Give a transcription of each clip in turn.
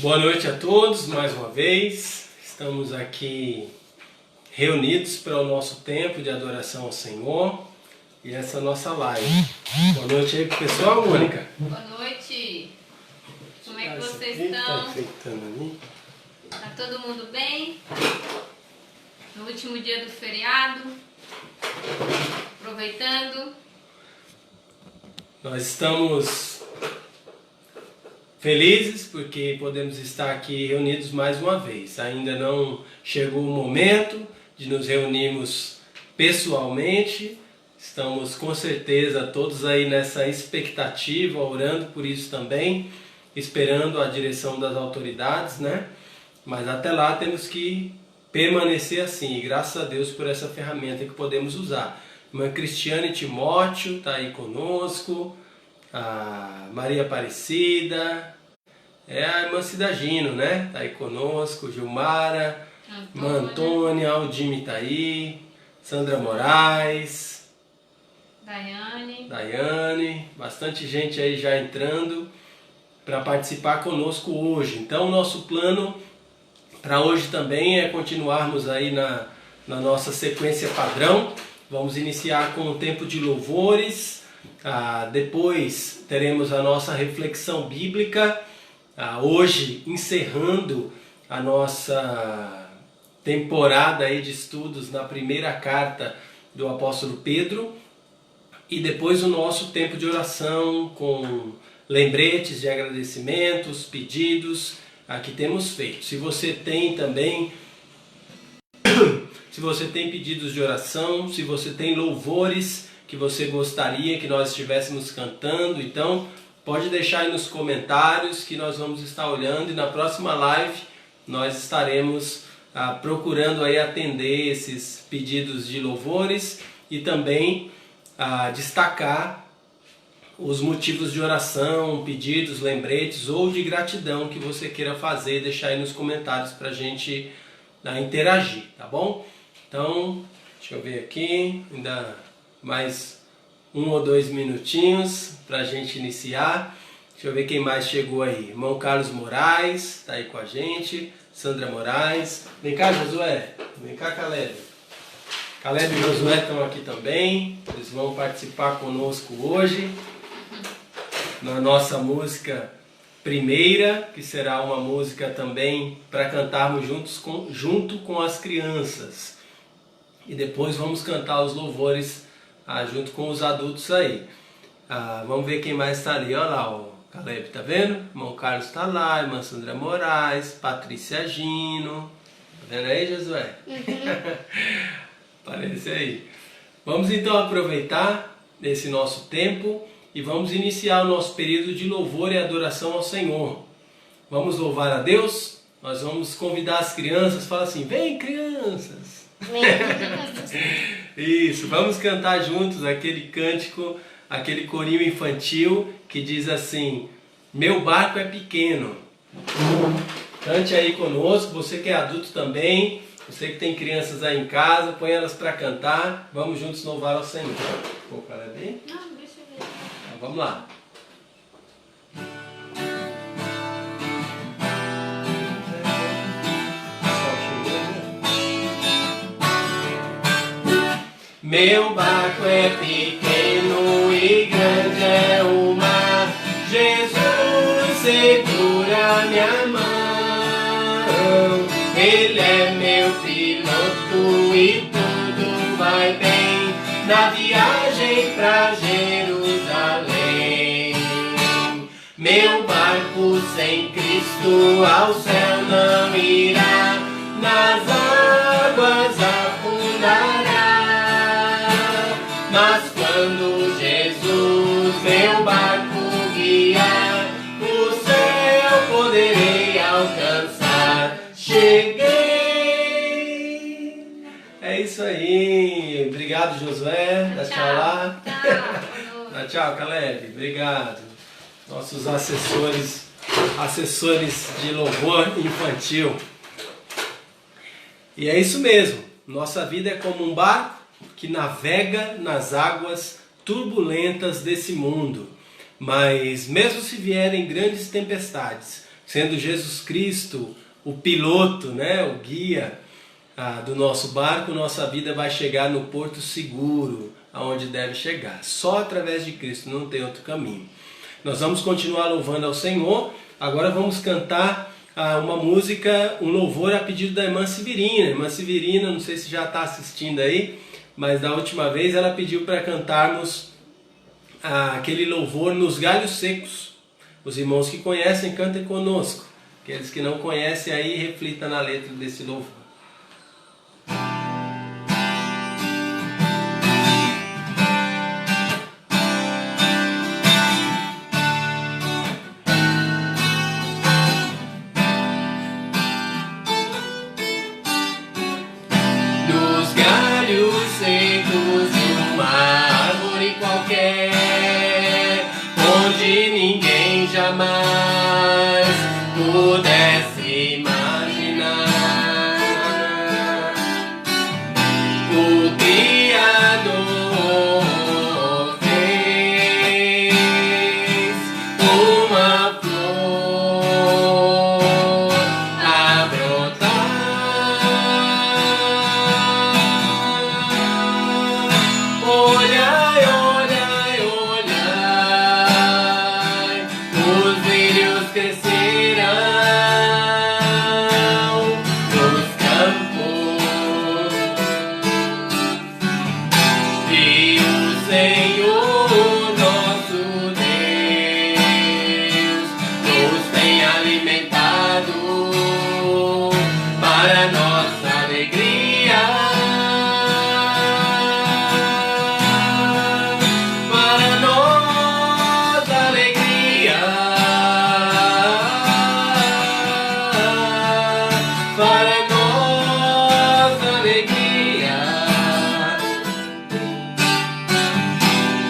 Boa noite a todos, mais uma vez. Estamos aqui reunidos para o nosso tempo de adoração ao Senhor e essa nossa live. Boa noite aí pro pessoal, Mônica. Boa noite. Como é que vocês estão? Tá enfeitando ali. Tá todo mundo bem? No último dia do feriado, aproveitando. Nós estamos felizes porque podemos estar aqui reunidos mais uma vez. Ainda não chegou o momento de nos reunirmos pessoalmente. Estamos com certeza todos aí nessa expectativa, orando por isso também, esperando a direção das autoridades, né? Mas até lá temos que permanecer assim, e graças a Deus por essa ferramenta que podemos usar. Irmã Cristiane Timóteo está aí conosco, a Maria Aparecida, a irmã Cidagino, né? Está aí conosco, Gilmara, irmã Antônia, Aldime está aí, Sandra Moraes, Daiane, bastante gente aí já entrando para participar conosco hoje. Então nosso plano para hoje também é continuarmos aí na nossa sequência padrão. Vamos iniciar com um tempo de louvores, depois teremos a nossa reflexão bíblica, hoje encerrando a nossa temporada aí de estudos na primeira carta do apóstolo Pedro, e depois o nosso tempo de oração com lembretes de agradecimentos, pedidos que temos feito. Se você tem também, se você tem pedidos de oração, se você tem louvores que você gostaria que nós estivéssemos cantando, então pode deixar aí nos comentários que nós vamos estar olhando, e na próxima live nós estaremos procurando aí atender esses pedidos de louvores e também destacar os motivos de oração, pedidos, lembretes ou de gratidão que você queira fazer, deixar aí nos comentários para a gente interagir, tá bom? Então, deixa eu ver aqui, ainda mais 1 ou 2 minutinhos para a gente iniciar. Deixa eu ver quem mais chegou aí. Irmão Carlos Moraes está aí com a gente, Sandra Moraes. Vem cá, Josué. Vem cá, Caleb. Caleb e Josué estão aqui também. Eles vão participar conosco hoje na nossa música primeira, que será uma música também para cantarmos junto com as crianças. E depois vamos cantar os louvores junto com os adultos aí. Vamos ver quem mais está ali. Olha lá, o Caleb, tá vendo? Irmão Carlos está lá, irmã Sandra Moraes, Patrícia Gino. Tá vendo aí, Josué? Aparece aí. Vamos então aproveitar esse nosso tempo e vamos iniciar o nosso período de louvor e adoração ao Senhor. Vamos louvar a Deus? Nós vamos convidar as crianças, fala assim, vem crianças! Isso, vamos cantar juntos aquele cântico, aquele corinho infantil que diz assim, meu barco é pequeno. Cante aí conosco, você que é adulto também, você que tem crianças aí em casa, põe elas para cantar, vamos juntos louvar ao Senhor. Vou parar bem? Não, deixa eu ver. Então, vamos lá. Meu barco é pequeno e grande é o mar, Jesus segura minha mão, Ele é meu piloto e tudo vai bem na viagem pra Jerusalém. Meu barco sem Cristo ao céu não irá, nas águas afundará. Mas quando Jesus meu barco guiar, o céu poderei alcançar. Cheguei! É isso aí. Obrigado, Josué. Dá tchau lá. Dá tchau, Caleb. Obrigado. Nossos assessores de louvor infantil. E é isso mesmo. Nossa vida é como um barco que navega nas águas turbulentas desse mundo. Mas mesmo se vierem grandes tempestades, sendo Jesus Cristo o piloto, né, o guia do nosso barco, nossa vida vai chegar no porto seguro, aonde deve chegar. Só através de Cristo, não tem outro caminho. Nós vamos continuar louvando ao Senhor. Agora vamos cantar uma música, um louvor a pedido da irmã Severina. Irmã Severina, não sei se já está assistindo aí, mas da última vez ela pediu para cantarmos aquele louvor Nos Galhos Secos. Os irmãos que conhecem, cantem conosco. Aqueles que não conhecem, aí reflita na letra desse louvor. Nos galhos secos de uma árvore qualquer, onde ninguém jamais pudesse imaginar, o Criador fez uma flor a brotar. Olhai, olhai, olhai, os lírios crescerão nos campos, e o Senhor nosso Deus nos tem alimentado para nossa alegria. Para nossa alegria, para nossa alegria,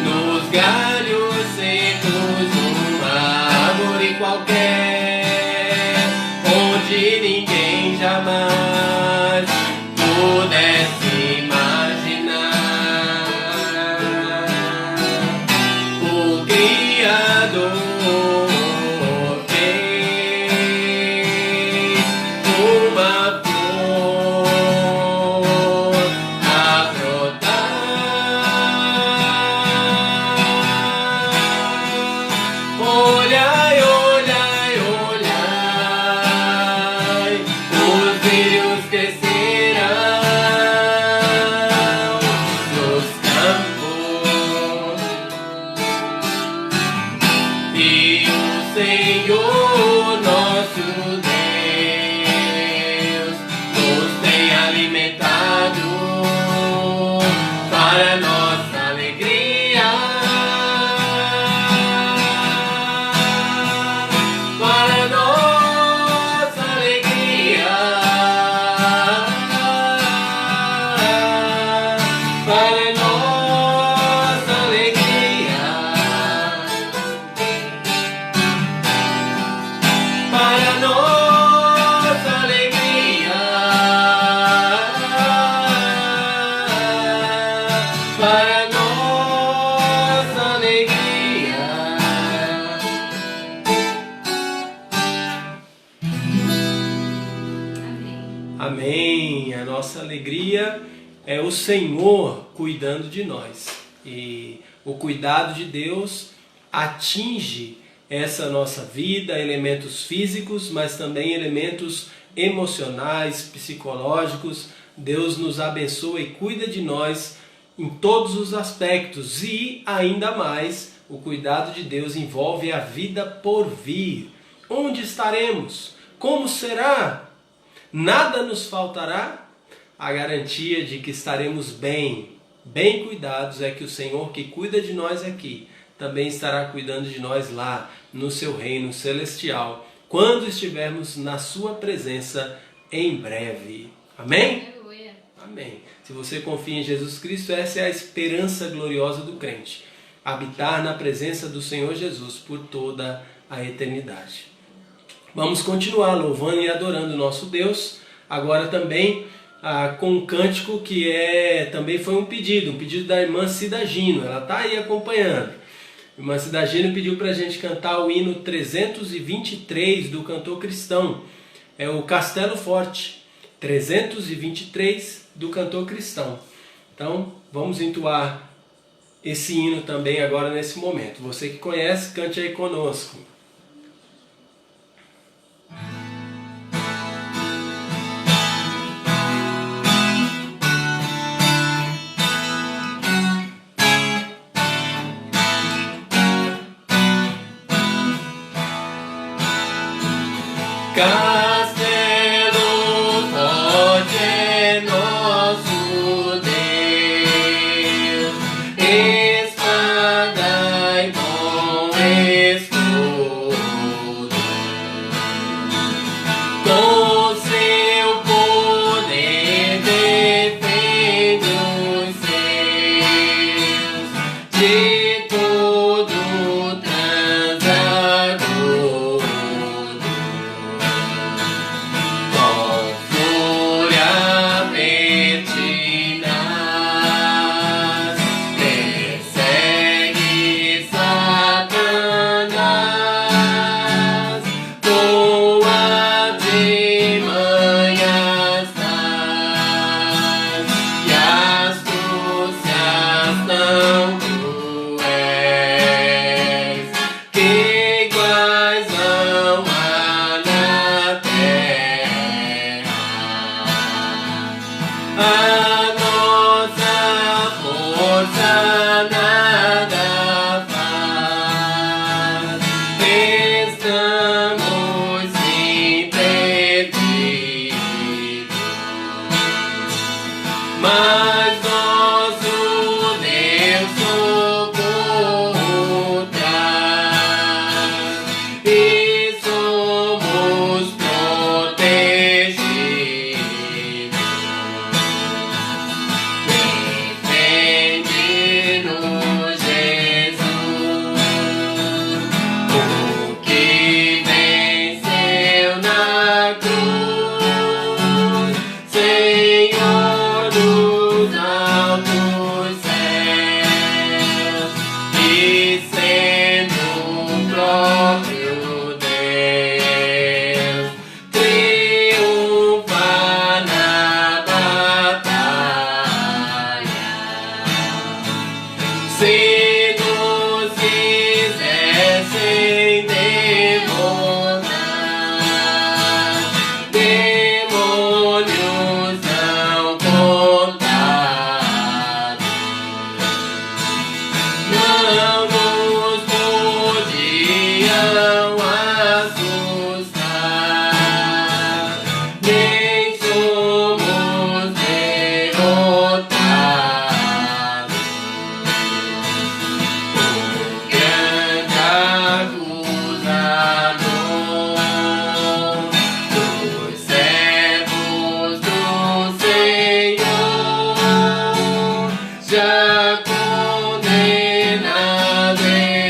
nos galhos secos de uma árvore qualquer, onde ninguém jamais pudesse imaginar, o Criador fez uma flor a brotar. Olhai, olhai, olhai, os lírios crescerão nos campos, e o Senhor nosso Deus nos tem alimentado para nossa alegria, para nossa alegria, para nossa alegria, para nossa alegria, para nossa alegria. Amém. Amém. A nossa alegria é o Senhor cuidando de nós. E o cuidado de Deus atinge essa nossa vida, elementos físicos, mas também elementos emocionais, psicológicos. Deus nos abençoa e cuida de nós em todos os aspectos. E ainda mais, o cuidado de Deus envolve a vida por vir. Onde estaremos? Como será? Nada nos faltará? A garantia de que estaremos bem cuidados é que o Senhor que cuida de nós aqui também estará cuidando de nós lá no seu reino celestial, quando estivermos na sua presença em breve. Amém? Aleluia. Amém. Se você confia em Jesus Cristo, essa é a esperança gloriosa do crente. Habitar na presença do Senhor Jesus por toda a eternidade. Vamos continuar louvando e adorando o nosso Deus, agora também com um cântico que também foi um pedido da irmã Cida Gino, ela está aí acompanhando. A irmã Cidagina pediu para a gente cantar o hino 323 do cantor cristão. É o Castelo Forte, 323 do cantor cristão. Então, vamos entoar esse hino também agora nesse momento. Você que conhece, cante aí conosco. Castelo forte é nosso Deus, espada e bom escudo, com seu poder defende os seus de todo transador. A nossa força nada faz, estamos impedidos, mas nosso Deus socorro traz e somos protegidos. Se nos quisessem devorar, demônios não contados, não nos podiam assustar, nem somos derrotados. Dos servos do Senhor, já condenado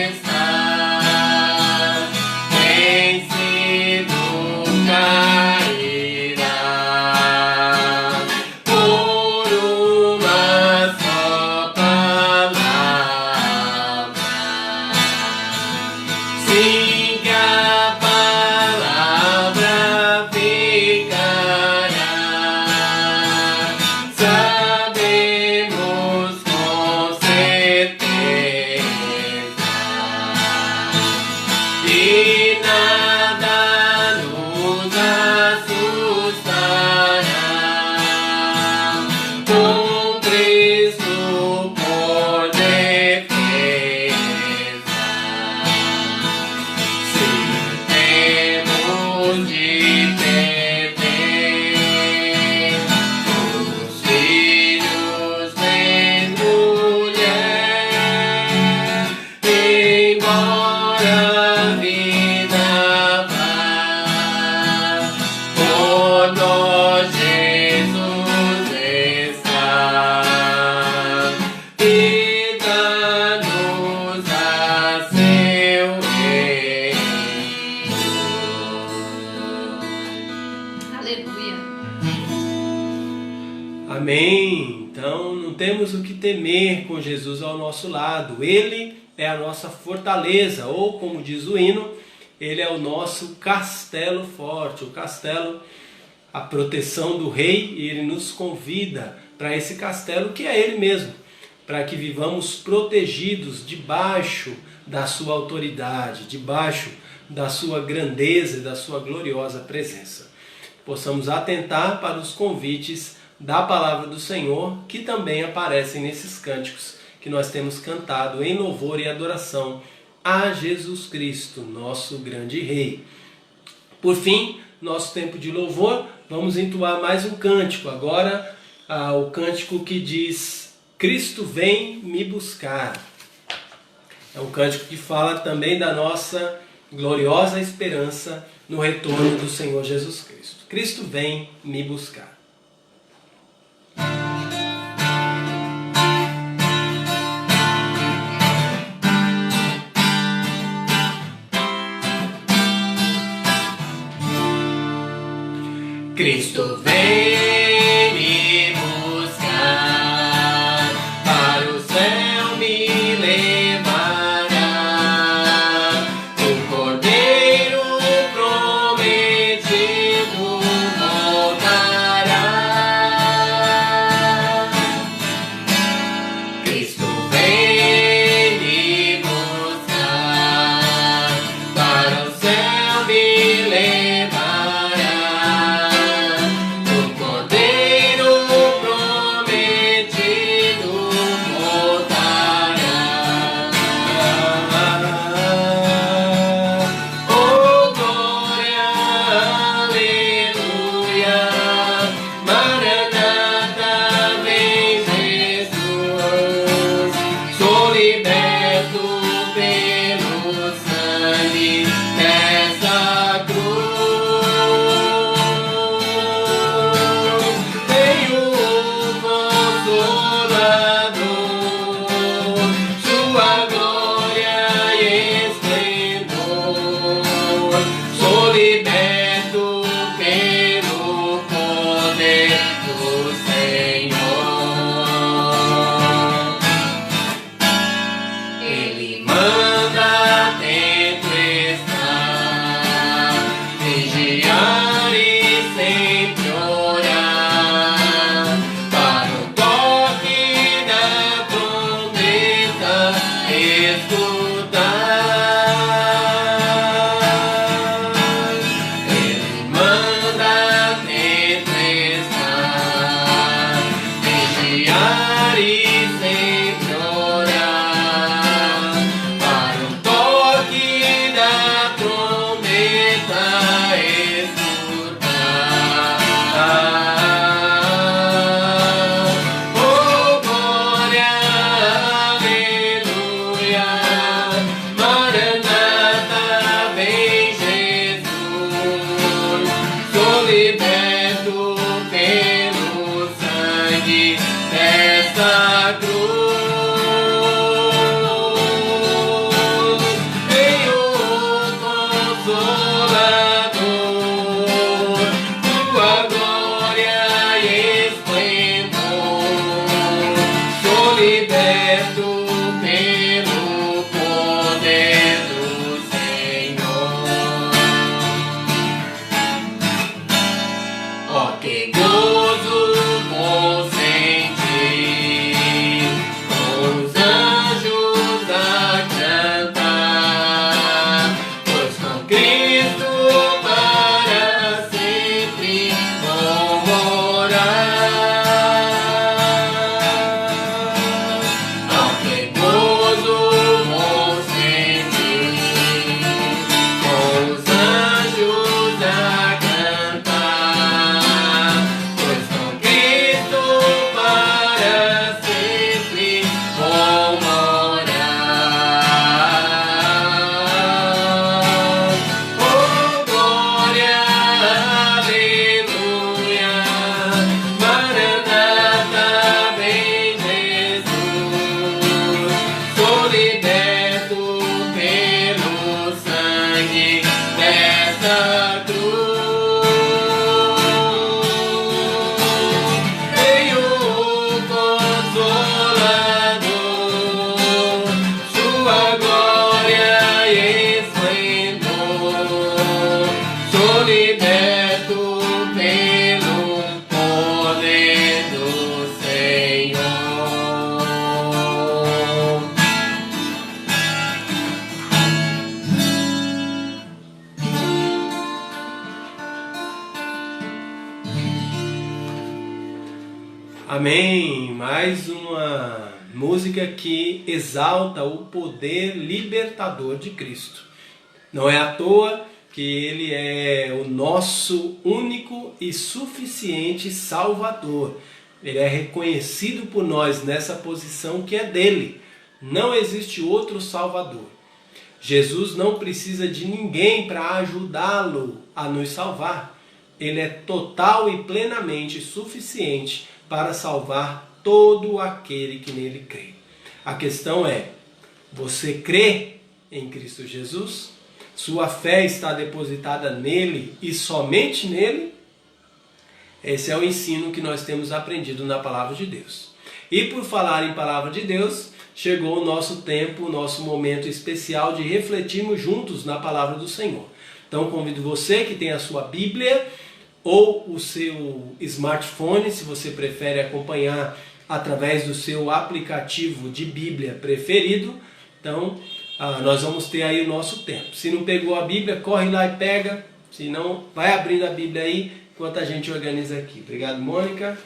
está, vencido cairá por uma só palavra. Sim, que a palavra ficará, sabemos com certeza, e nada nos assustará, com Cristo por defesa. Temos de perder os filhos de mulher, embora a vida vá, por nós Jesus está, e dá-nos a seu reino. Aleluia. Amém. Então não temos o que temer com Jesus ao nosso lado. Ele é a nossa fortaleza, ou como diz o hino, ele é o nosso castelo forte, o castelo, a proteção do rei, e ele nos convida para esse castelo que é ele mesmo, para que vivamos protegidos debaixo da sua autoridade, debaixo da sua grandeza e da sua gloriosa presença. Possamos atentar para os convites da palavra do Senhor, que também aparecem nesses cânticos que nós temos cantado em louvor e adoração a Jesus Cristo, nosso grande Rei. Por fim, nosso tempo de louvor, vamos entoar mais um cântico. Agora, o cântico que diz: Cristo vem me buscar. É um cântico que fala também da nossa gloriosa esperança no retorno do Senhor Jesus Cristo. Cristo vem me buscar. Cristo vem me buscar, para o céu me levará, o Cordeiro prometido voltará. Cristo vem me buscar, para o céu me levará. Sua Amém! Mais uma música que exalta o poder libertador de Cristo. Não é à toa que Ele é o nosso único e suficiente Salvador. Ele é reconhecido por nós nessa posição que é dele. Não existe outro Salvador. Jesus não precisa de ninguém para ajudá-lo a nos salvar. Ele é total e plenamente suficiente para salvar todo aquele que nele crê. A questão é, você crê em Cristo Jesus? Sua fé está depositada nele e somente nele? Esse é o ensino que nós temos aprendido na Palavra de Deus. E por falar em Palavra de Deus, chegou o nosso tempo, o nosso momento especial de refletirmos juntos na Palavra do Senhor. Então convido você que tem a sua Bíblia ou o seu smartphone, se você prefere acompanhar através do seu aplicativo de Bíblia preferido. Então nós vamos ter aí o nosso tempo. Se não pegou a Bíblia, corre lá e pega. Se não, vai abrindo a Bíblia aí enquanto a gente organiza aqui. Obrigado, Mônica.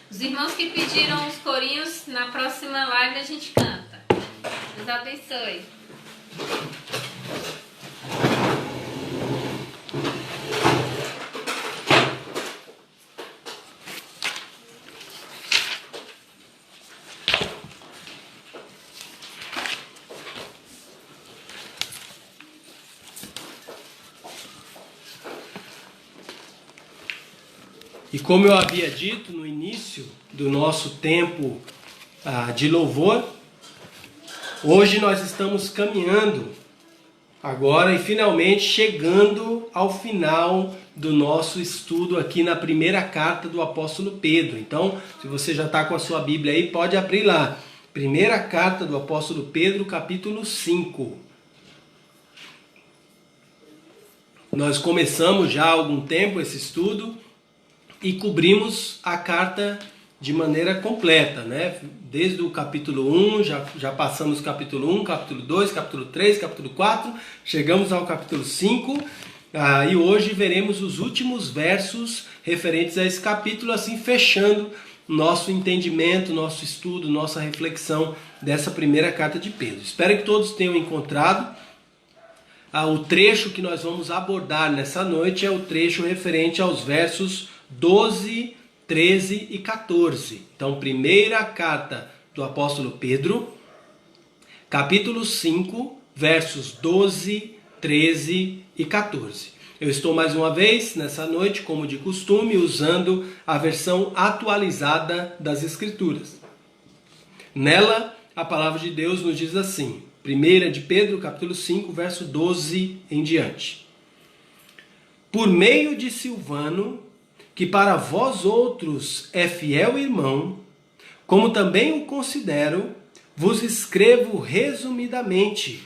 Os irmãos que pediram os corinhos, na próxima live a gente canta. Deus abençoe. E como eu havia dito no início do nosso tempo de louvor, hoje nós estamos caminhando agora e finalmente chegando ao final do nosso estudo aqui na primeira carta do apóstolo Pedro. Então, se você já está com a sua Bíblia aí, pode abrir lá. Primeira carta do apóstolo Pedro, capítulo 5. Nós começamos já há algum tempo esse estudo e cobrimos a carta de maneira completa, né? Desde o capítulo 1, já passamos capítulo 1, capítulo 2, capítulo 3, capítulo 4, chegamos ao capítulo 5, e hoje veremos os últimos versos referentes a esse capítulo, assim fechando nosso entendimento, nosso estudo, nossa reflexão dessa primeira carta de Pedro. Espero que todos tenham encontrado. O trecho que nós vamos abordar nessa noite é o trecho referente aos versos 12, 13 e 14. Então, primeira carta do apóstolo Pedro, capítulo 5, versos 12, 13 e 14. Eu estou mais uma vez nessa noite, como de costume, usando a versão atualizada das Escrituras. Nela, a palavra de Deus nos diz assim, 1 de Pedro, capítulo 5, verso 12 em diante. Por meio de Silvano, que para vós outros é fiel irmão, como também o considero, vos escrevo resumidamente,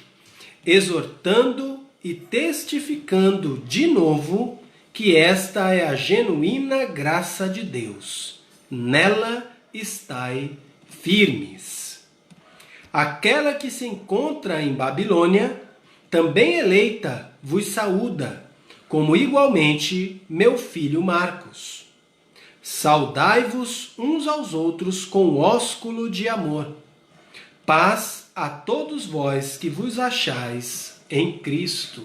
exortando e testificando de novo que esta é a genuína graça de Deus. Nela estai firmes. Aquela que se encontra em Babilônia, também eleita, vos saúda, como igualmente meu filho Marcos. Saudai-vos uns aos outros com ósculo de amor. Paz a todos vós que vos achais em Cristo.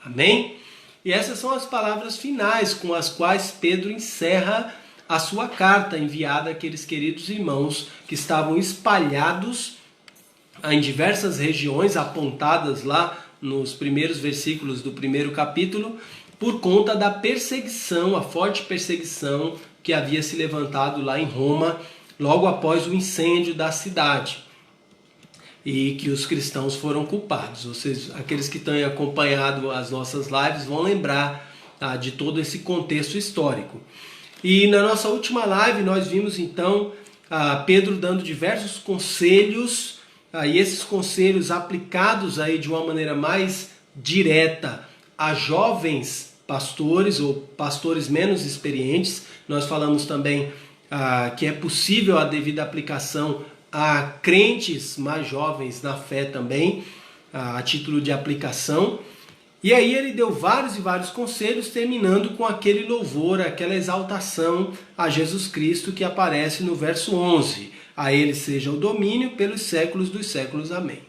Amém? E essas são as palavras finais com as quais Pedro encerra a sua carta enviada àqueles queridos irmãos que estavam espalhados em diversas regiões apontadas lá nos primeiros versículos do primeiro capítulo, por conta da perseguição, a forte perseguição que havia se levantado lá em Roma, logo após o incêndio da cidade, e que os cristãos foram culpados. Vocês, aqueles que têm acompanhado as nossas lives, vão lembrar de todo esse contexto histórico. E na nossa última live nós vimos então Pedro dando diversos conselhos, e esses conselhos aplicados aí de uma maneira mais direta a jovens pastores ou pastores menos experientes. Nós falamos também que é possível a devida aplicação a crentes mais jovens na fé também, a título de aplicação. E aí ele deu vários e vários conselhos, terminando com aquele louvor, aquela exaltação a Jesus Cristo que aparece no verso 11. A ele seja o domínio pelos séculos dos séculos. Amém.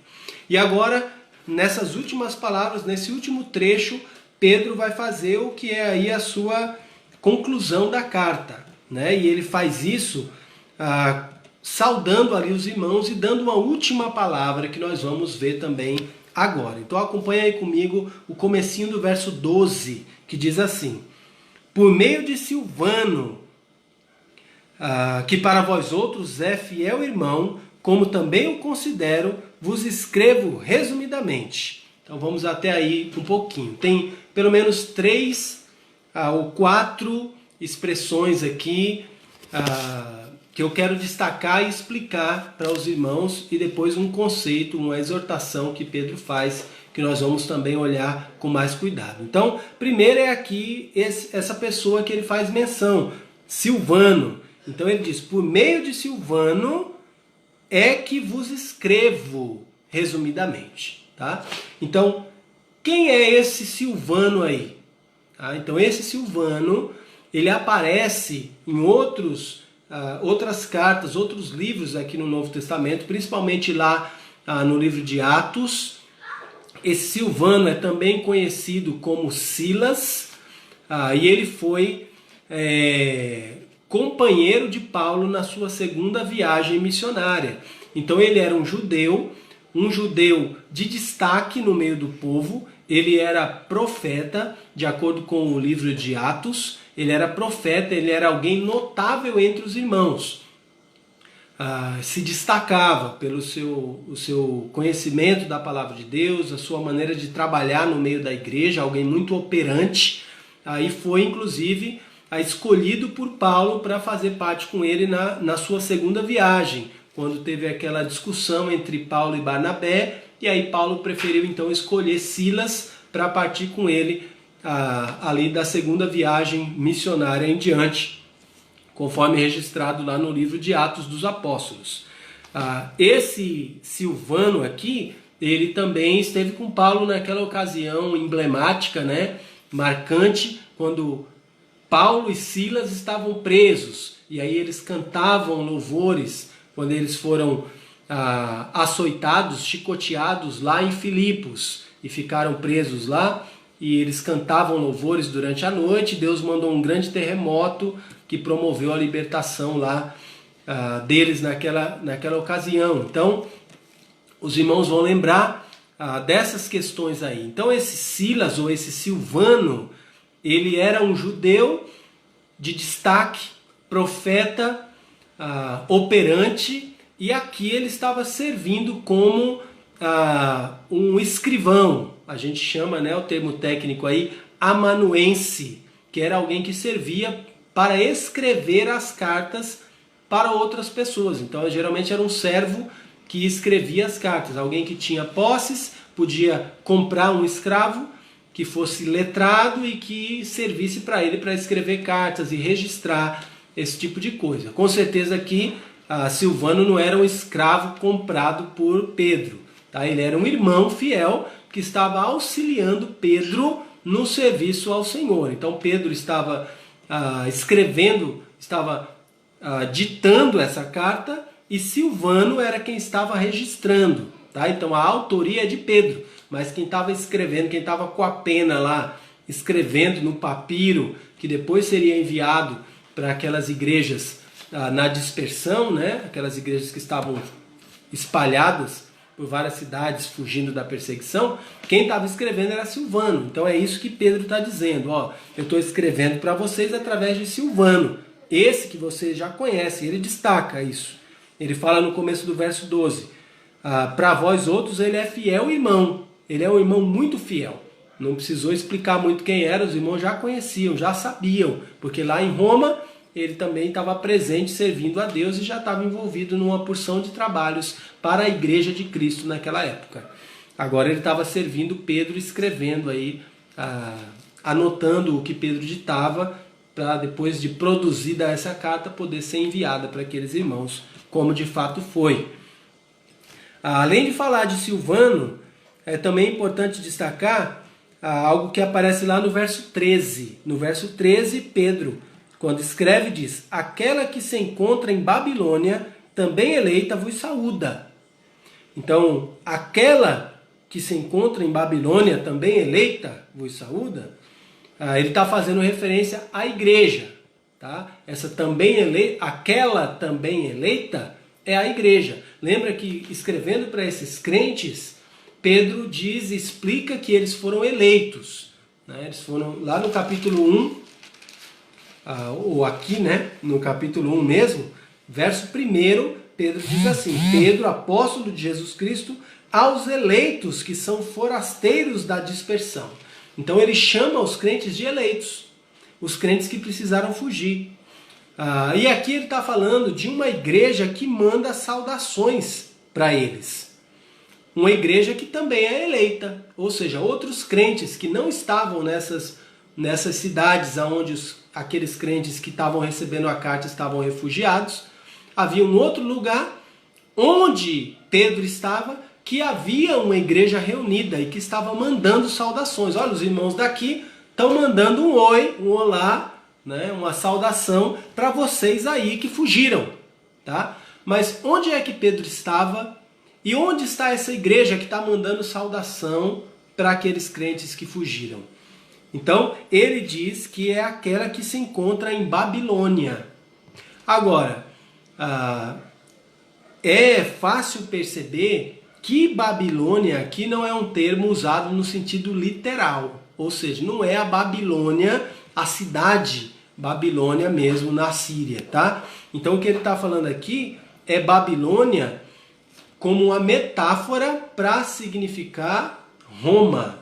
E agora, nessas últimas palavras, nesse último trecho, Pedro vai fazer o que é aí a sua conclusão da carta, né? E ele faz isso saudando ali os irmãos e dando uma última palavra que nós vamos ver também agora. Então acompanha aí comigo o comecinho do verso 12, que diz assim: por meio de Silvano, que para vós outros é fiel irmão, como também o considero, vos escrevo resumidamente. Então vamos até aí um pouquinho. Tem pelo menos 3 ou 4 expressões aqui que eu quero destacar e explicar para os irmãos, e depois um conceito, uma exortação que Pedro faz, que nós vamos também olhar com mais cuidado. Então, primeiro é aqui essa pessoa que ele faz menção, Silvano. Então ele diz, por meio de Silvano é que vos escrevo resumidamente. Tá? Então, quem é esse Silvano aí? Então esse Silvano, ele aparece em outras cartas, outros livros aqui no Novo Testamento, principalmente lá no livro de Atos. Esse Silvano é também conhecido como Silas, e ele foi companheiro de Paulo na sua segunda viagem missionária. Então ele era um judeu de destaque no meio do povo. Ele era profeta, de acordo com o livro de Atos. Ele era profeta, ele era alguém notável entre os irmãos. Se destacava pelo seu conhecimento da palavra de Deus, a sua maneira de trabalhar no meio da igreja, alguém muito operante. Aí foi, inclusive, escolhido por Paulo para fazer parte com ele na sua segunda viagem, quando teve aquela discussão entre Paulo e Barnabé, e aí Paulo preferiu então escolher Silas para partir com ele ali da segunda viagem missionária em diante, conforme registrado lá no livro de Atos dos Apóstolos. Esse Silvano aqui, ele também esteve com Paulo naquela ocasião emblemática, né, marcante, quando Paulo e Silas estavam presos, e aí eles cantavam louvores quando eles foram açoitados, chicoteados lá em Filipos, e ficaram presos lá, e eles cantavam louvores durante a noite. Deus mandou um grande terremoto que promoveu a libertação lá deles naquela ocasião. Então, os irmãos vão lembrar dessas questões aí. Então, esse Silas, ou esse Silvano, ele era um judeu de destaque, profeta, operante, e aqui ele estava servindo como um escrivão. A gente chama, né, o termo técnico aí, amanuense, que era alguém que servia para escrever as cartas para outras pessoas. Então, geralmente era um servo que escrevia as cartas. Alguém que tinha posses, podia comprar um escravo que fosse letrado e que servisse para ele para escrever cartas e registrar esse tipo de coisa. Com certeza aqui, Silvano não era um escravo comprado por Pedro. Tá? Ele era um irmão fiel que estava auxiliando Pedro no serviço ao Senhor. Então Pedro estava escrevendo, estava ditando essa carta, e Silvano era quem estava registrando. Tá? Então a autoria é de Pedro, mas quem estava escrevendo, quem estava com a pena lá, escrevendo no papiro, que depois seria enviado para aquelas igrejas na dispersão, né? Aquelas igrejas que estavam espalhadas por várias cidades, fugindo da perseguição, quem estava escrevendo era Silvano. Então é isso que Pedro está dizendo. Eu estou escrevendo para vocês através de Silvano, esse que vocês já conhecem. Ele destaca isso. Ele fala no começo do verso 12, para vós outros ele é fiel irmão. Ele é um irmão muito fiel. Não precisou explicar muito quem era, os irmãos já conheciam, já sabiam, porque lá em Roma ele também estava presente servindo a Deus e já estava envolvido numa porção de trabalhos para a igreja de Cristo naquela época. Agora ele estava servindo Pedro, escrevendo aí, anotando o que Pedro ditava, para depois de produzida essa carta poder ser enviada para aqueles irmãos, como de fato foi. Além de falar de Silvano, é também importante destacar algo que aparece lá no verso 13. No verso 13, Pedro, quando escreve, diz: aquela que se encontra em Babilônia, também eleita, vos saúda. Então, aquela que se encontra em Babilônia, também eleita, vos saúda, ele está fazendo referência à igreja. Tá? Aquela também eleita é a igreja. Lembra que escrevendo para esses crentes, Pedro diz e explica que eles foram eleitos. Né? Eles foram lá no capítulo 1, ou aqui, né, no capítulo 1 mesmo, verso 1, Pedro diz assim: Pedro, apóstolo de Jesus Cristo, aos eleitos que são forasteiros da dispersão. Então ele chama os crentes de eleitos, os crentes que precisaram fugir. E aqui ele está falando de uma igreja que manda saudações para eles. Uma igreja que também é eleita, ou seja, outros crentes que não estavam nessas cidades onde aqueles crentes que estavam recebendo a carta estavam refugiados. Havia um outro lugar onde Pedro estava, que havia uma igreja reunida e que estava mandando saudações. Olha, os irmãos daqui estão mandando um oi, um olá, né, uma saudação para vocês aí que fugiram. Tá? Mas onde é que Pedro estava? E onde está essa igreja que está mandando saudação para aqueles crentes que fugiram? Então, ele diz que é aquela que se encontra em Babilônia. Agora, é fácil perceber que Babilônia aqui não é um termo usado no sentido literal. Ou seja, não é a Babilônia, a cidade Babilônia mesmo na Síria. Tá? Então, o que ele está falando aqui é Babilônia como uma metáfora para significar Roma.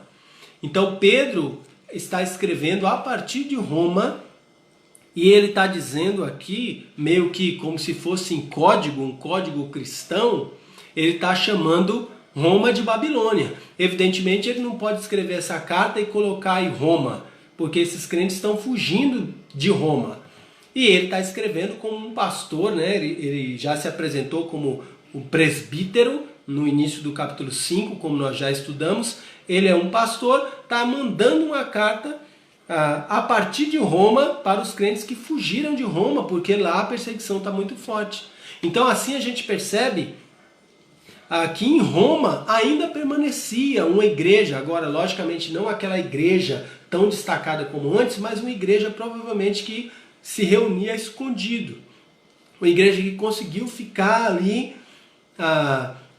Então, Pedro está escrevendo a partir de Roma, e ele está dizendo aqui, meio que como se fosse um código cristão, ele está chamando Roma de Babilônia. Evidentemente ele não pode escrever essa carta e colocar em Roma, porque esses crentes estão fugindo de Roma. E ele está escrevendo como um pastor, né? Ele já se apresentou como um presbítero no início do capítulo 5, como nós já estudamos. Ele é um pastor, está mandando uma carta a partir de Roma para os crentes que fugiram de Roma, porque lá a perseguição está muito forte. Então assim a gente percebe que em Roma ainda permanecia uma igreja, agora logicamente não aquela igreja tão destacada como antes, mas uma igreja provavelmente que se reunia escondido. Uma igreja que conseguiu ficar ali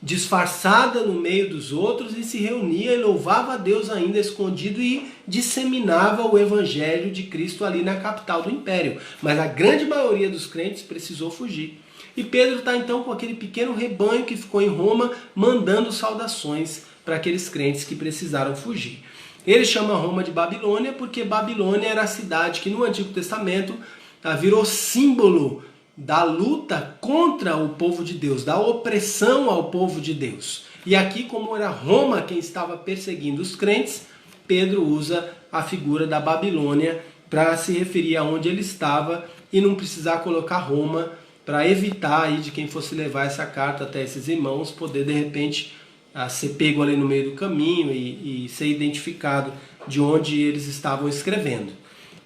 disfarçada no meio dos outros e se reunia e louvava a Deus ainda escondido e disseminava o evangelho de Cristo ali na capital do império. Mas a grande maioria dos crentes precisou fugir. E Pedro está então com aquele pequeno rebanho que ficou em Roma, mandando saudações para aqueles crentes que precisaram fugir. Ele chama Roma de Babilônia porque Babilônia era a cidade que no Antigo Testamento virou símbolo da luta contra o povo de Deus, da opressão ao povo de Deus. E aqui, como era Roma quem estava perseguindo os crentes, Pedro usa a figura da Babilônia para se referir a onde ele estava e não precisar colocar Roma, para evitar aí de quem fosse levar essa carta até esses irmãos poder de repente ser pego ali no meio do caminho e ser identificado de onde eles estavam escrevendo.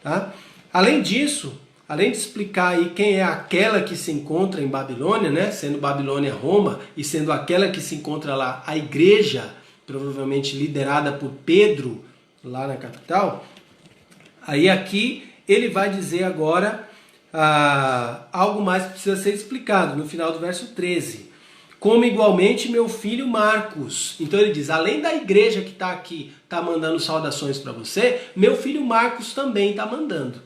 Tá? Além disso, além de explicar aí quem é aquela que se encontra em Babilônia, né, sendo Babilônia Roma e sendo aquela que se encontra lá a igreja, provavelmente liderada por Pedro lá na capital, aí aqui ele vai dizer agora algo mais que precisa ser explicado no final do verso 13. Como igualmente meu filho Marcos. Então ele diz, além da igreja que está aqui, está mandando saudações para você, meu filho Marcos também está mandando.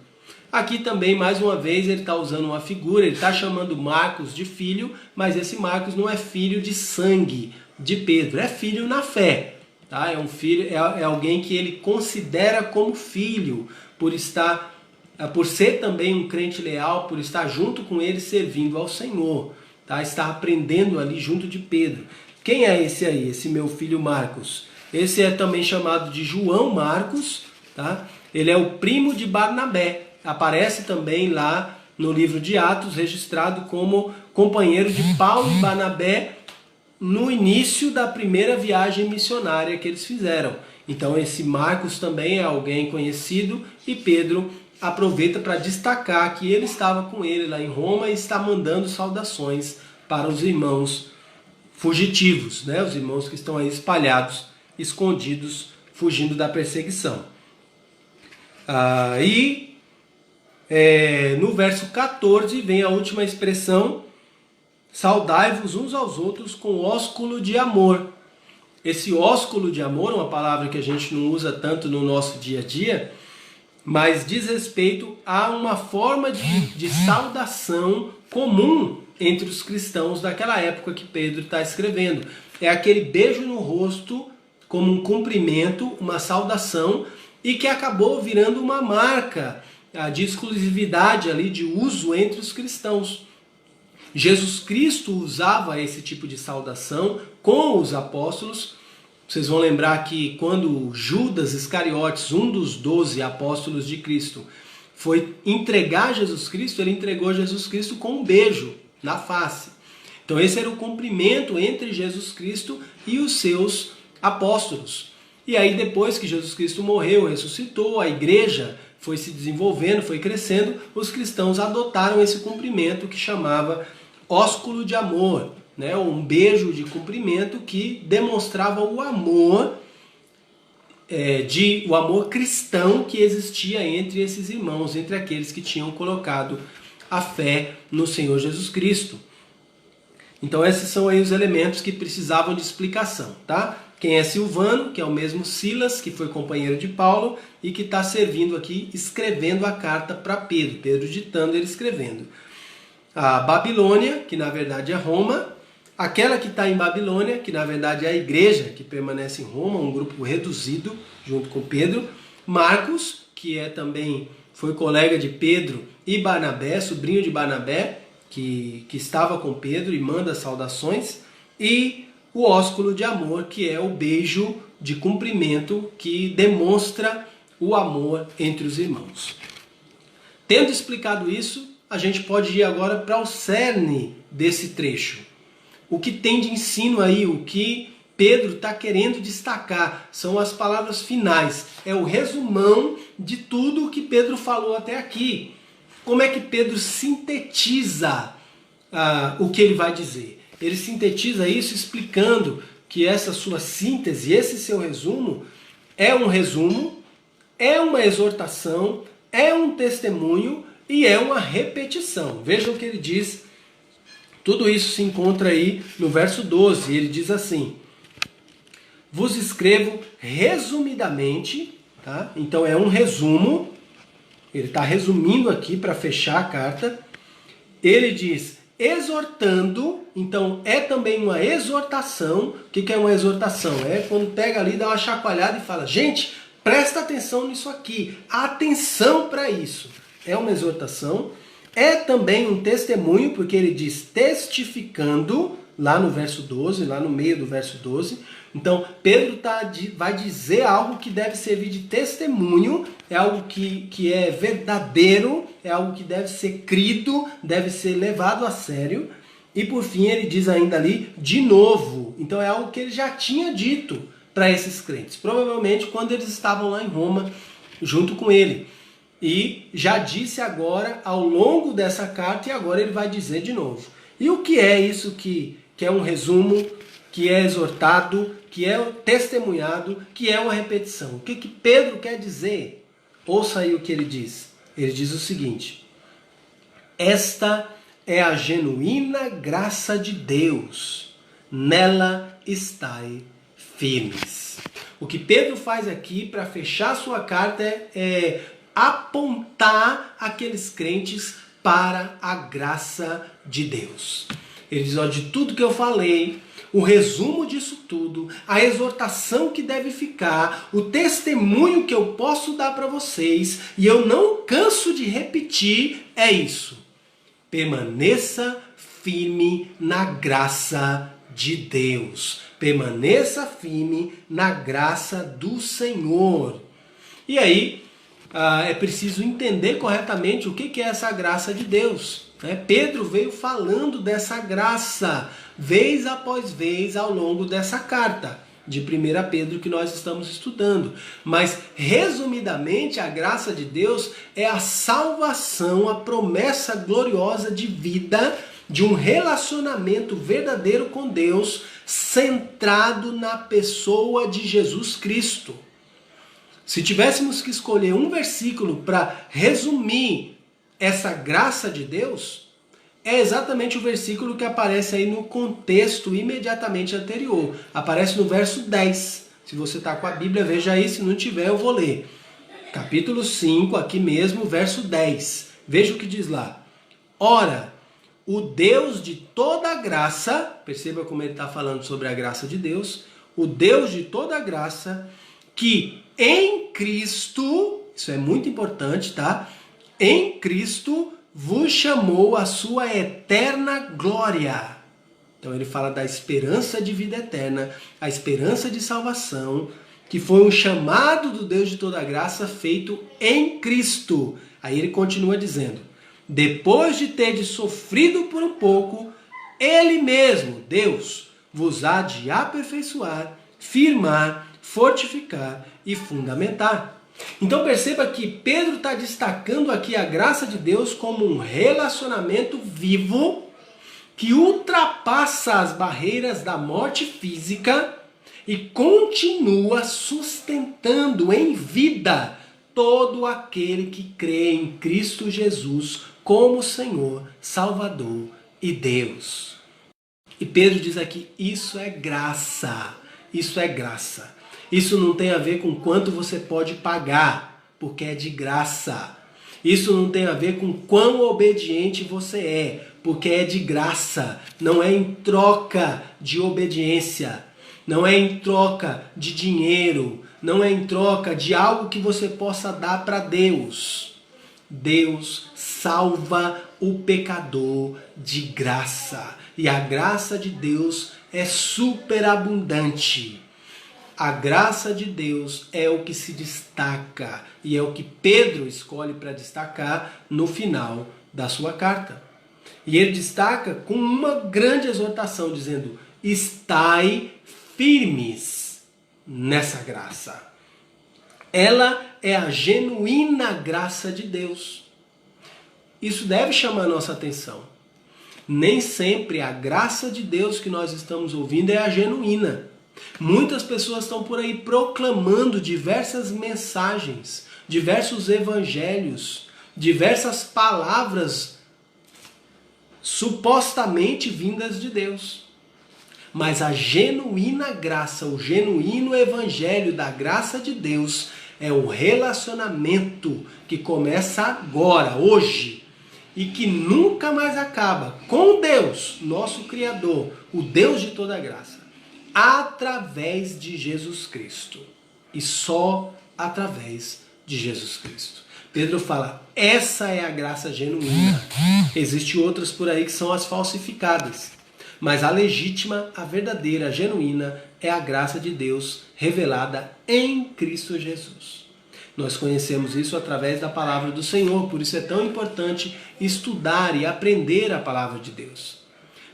Aqui também, mais uma vez, ele está usando uma figura, ele está chamando Marcos de filho, mas esse Marcos não é filho de sangue de Pedro, é filho na fé. Tá? É um filho, é alguém que ele considera como filho, por ser também um crente leal, por estar junto com ele servindo ao Senhor, tá? Estar aprendendo ali junto de Pedro. Quem é esse aí, esse meu filho Marcos? Esse é também chamado de João Marcos, tá? Ele é o primo de Barnabé, aparece também lá no livro de Atos, registrado como companheiro de Paulo e Barnabé no início da primeira viagem missionária que eles fizeram. Então esse Marcos também é alguém conhecido e Pedro aproveita para destacar que ele estava com ele lá em Roma e está mandando saudações para os irmãos fugitivos, né? Os irmãos que estão aí espalhados, escondidos, fugindo da perseguição. No verso 14 vem a última expressão: saudai-vos uns aos outros com ósculo de amor. Esse ósculo de amor é uma palavra que a gente não usa tanto no nosso dia a dia, mas diz respeito a uma forma de saudação comum entre os cristãos daquela época que Pedro está escrevendo. É aquele beijo no rosto como um cumprimento, uma saudação, e que acabou virando uma marca de exclusividade ali, de uso entre os cristãos. Jesus Cristo usava esse tipo de saudação com os apóstolos. Vocês vão lembrar que quando Judas Iscariotes, um dos 12 apóstolos de Cristo, foi entregar Jesus Cristo, ele entregou Jesus Cristo com um beijo na face. Então esse era o cumprimento entre Jesus Cristo e os seus apóstolos. E aí depois que Jesus Cristo morreu, ressuscitou, a igreja foi se desenvolvendo, foi crescendo, os cristãos adotaram esse cumprimento que chamava ósculo de amor, né? Um beijo de cumprimento que demonstrava o amor, o amor cristão que existia entre esses irmãos, entre aqueles que tinham colocado a fé no Senhor Jesus Cristo. Então esses são aí os elementos que precisavam de explicação, tá? Quem é Silvano, que é o mesmo Silas, que foi companheiro de Paulo e que está servindo aqui, escrevendo a carta para Pedro. Pedro ditando, ele escrevendo. A Babilônia, que na verdade é Roma. Aquela que está em Babilônia, que na verdade é a igreja que permanece em Roma, um grupo reduzido junto com Pedro. Marcos, que foi colega de Pedro e Barnabé, sobrinho de Barnabé, que estava com Pedro e manda saudações. E o ósculo de amor, que é o beijo de cumprimento que demonstra o amor entre os irmãos. Tendo explicado isso, a gente pode ir agora para o cerne desse trecho. O que tem de ensino aí, o que Pedro está querendo destacar, são as palavras finais. É o resumão de tudo o que Pedro falou até aqui. Como é que Pedro sintetiza o que ele vai dizer? Ele sintetiza isso explicando que essa sua síntese, esse seu resumo, é um resumo, é uma exortação, é um testemunho e é uma repetição. Vejam o que ele diz. Tudo isso se encontra aí no verso 12. Ele diz assim: vos escrevo resumidamente, tá? Então é um resumo. Ele está resumindo aqui para fechar a carta. Ele diz exortando, então é também uma exortação. O que é uma exortação? É quando pega ali, dá uma chacoalhada e fala: gente, presta atenção nisso aqui, atenção para isso. É uma exortação. É também um testemunho, porque ele diz testificando, lá no verso 12, lá no meio do verso 12. Então Pedro vai dizer algo que deve servir de testemunho, é algo que é verdadeiro, é algo que deve ser crido, deve ser levado a sério. E por fim ele diz ainda ali, de novo. Então é algo que ele já tinha dito para esses crentes, provavelmente quando eles estavam lá em Roma junto com ele. E já disse agora ao longo dessa carta, e agora ele vai dizer de novo. E o que é isso que é um resumo, que é exortado, que é testemunhado, que é uma repetição? O que Pedro quer dizer? Ouça aí o que ele diz. Ele diz o seguinte: esta é a genuína graça de Deus, nela estai firmes. O que Pedro faz aqui para fechar sua carta é apontar aqueles crentes para a graça de Deus. Ele diz: de tudo que eu falei, o resumo disso tudo, a exortação que deve ficar, o testemunho que eu posso dar para vocês, e eu não canso de repetir, é isso: permaneça firme na graça de Deus. Permaneça firme na graça do Senhor. E aí, é preciso entender corretamente o que é essa graça de Deus. Pedro veio falando dessa graça, vez após vez, ao longo dessa carta. de 1 Pedro que nós estamos estudando. Mas, resumidamente, a graça de Deus é a salvação, a promessa gloriosa de vida, de um relacionamento verdadeiro com Deus, centrado na pessoa de Jesus Cristo. Se tivéssemos que escolher um versículo para resumir essa graça de Deus, é exatamente o versículo que aparece aí no contexto imediatamente anterior. Aparece no verso 10. Se você está com a Bíblia, veja aí. Se não tiver, eu vou ler. Capítulo 5, aqui mesmo, verso 10. Veja o que diz lá. Ora, o Deus de toda graça, perceba como ele está falando sobre a graça de Deus, o Deus de toda graça, que em Cristo, isso é muito importante, tá? Em Cristo vos chamou a sua eterna glória. Então ele fala da esperança de vida eterna, a esperança de salvação, que foi um chamado do Deus de toda graça feito em Cristo. Aí ele continua dizendo, depois de terdes sofrido por um pouco, ele mesmo, Deus, vos há de aperfeiçoar, firmar, fortificar e fundamentar. Então perceba que Pedro está destacando aqui a graça de Deus como um relacionamento vivo que ultrapassa as barreiras da morte física e continua sustentando em vida todo aquele que crê em Cristo Jesus como Senhor, Salvador e Deus. E Pedro diz aqui, isso é graça, isso é graça. Isso não tem a ver com quanto você pode pagar, porque é de graça. Isso não tem a ver com quão obediente você é, porque é de graça. Não é em troca de obediência, não é em troca de dinheiro, não é em troca de algo que você possa dar para Deus. Deus salva o pecador de graça. E a graça de Deus é superabundante. A graça de Deus é o que se destaca e é o que Pedro escolhe para destacar no final da sua carta. E ele destaca com uma grande exortação, dizendo, estai firmes nessa graça. Ela é a genuína graça de Deus. Isso deve chamar a nossa atenção. Nem sempre a graça de Deus que nós estamos ouvindo é a genuína. Muitas pessoas estão por aí proclamando diversas mensagens, diversos evangelhos, diversas palavras supostamente vindas de Deus. Mas a genuína graça, o genuíno evangelho da graça de Deus é o relacionamento que começa agora, hoje, e que nunca mais acaba com Deus, nosso Criador, o Deus de toda graça. Através de Jesus Cristo. E só através de Jesus Cristo. Pedro fala, essa é a graça genuína. Existem outras por aí que são as falsificadas. Mas a legítima, a verdadeira, a genuína é a graça de Deus revelada em Cristo Jesus. Nós conhecemos isso através da palavra do Senhor. Por isso é tão importante estudar e aprender a palavra de Deus.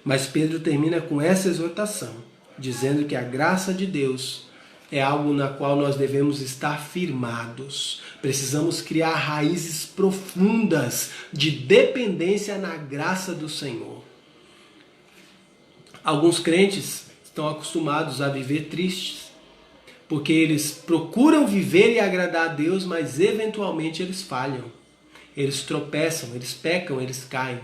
Mas Pedro termina com essa exortação, dizendo que a graça de Deus é algo na qual nós devemos estar firmados. Precisamos criar raízes profundas de dependência na graça do Senhor. Alguns crentes estão acostumados a viver tristes, porque eles procuram viver e agradar a Deus, mas eventualmente eles falham. Eles tropeçam, eles pecam, eles caem.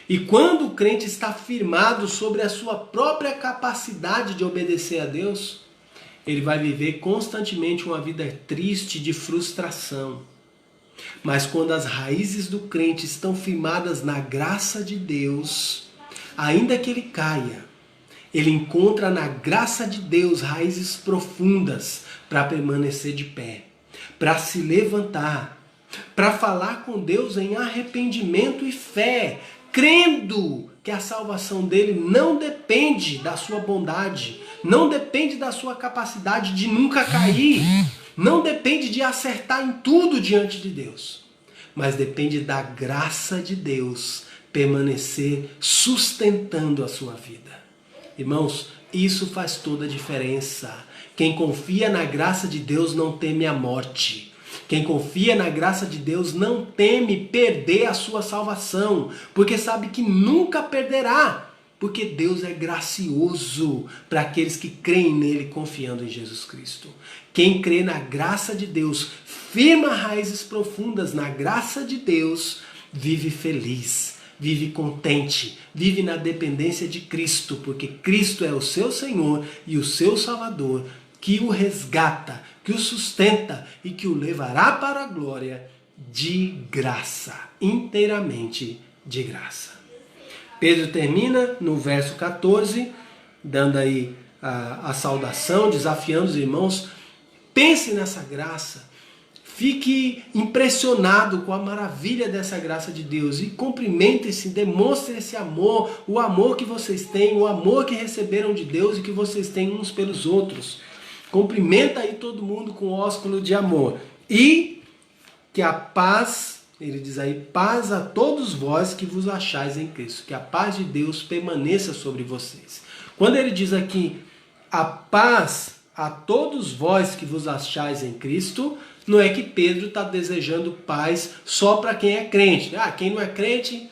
E quando o crente está firmado sobre a sua própria capacidade de obedecer a Deus, ele vai viver constantemente uma vida triste de frustração. Mas quando as raízes do crente estão firmadas na graça de Deus, ainda que ele caia, ele encontra na graça de Deus raízes profundas para permanecer de pé, para se levantar, para falar com Deus em arrependimento e fé, crendo que a salvação dele não depende da sua bondade, não depende da sua capacidade de nunca cair, não depende de acertar em tudo diante de Deus, mas depende da graça de Deus permanecer sustentando a sua vida. Irmãos, Isso faz toda a diferença. Quem confia na graça de Deus não teme a morte. Quem confia na graça de Deus não teme perder a sua salvação, porque sabe que nunca perderá, porque Deus é gracioso para aqueles que creem nele confiando em Jesus Cristo. Quem crê na graça de Deus, firma raízes profundas na graça de Deus, vive feliz, vive contente, vive na dependência de Cristo, porque Cristo é o seu Senhor e o seu Salvador, que o resgata, que o sustenta e que o levará para a glória de graça, inteiramente de graça. Pedro termina no verso 14, dando aí a saudação, desafiando os irmãos. Pense nessa graça, fique impressionado com a maravilha dessa graça de Deus e cumprimente-se, demonstre esse amor, o amor que vocês têm, o amor que receberam de Deus e que vocês têm uns pelos outros. Cumprimenta aí todo mundo com ósculo de amor. E que a paz, ele diz aí, paz a todos vós que vos achais em Cristo. Que a paz de Deus permaneça sobre vocês. Quando ele diz aqui, a paz a todos vós que vos achais em Cristo, não é que Pedro está desejando paz só para quem é crente. Quem não é crente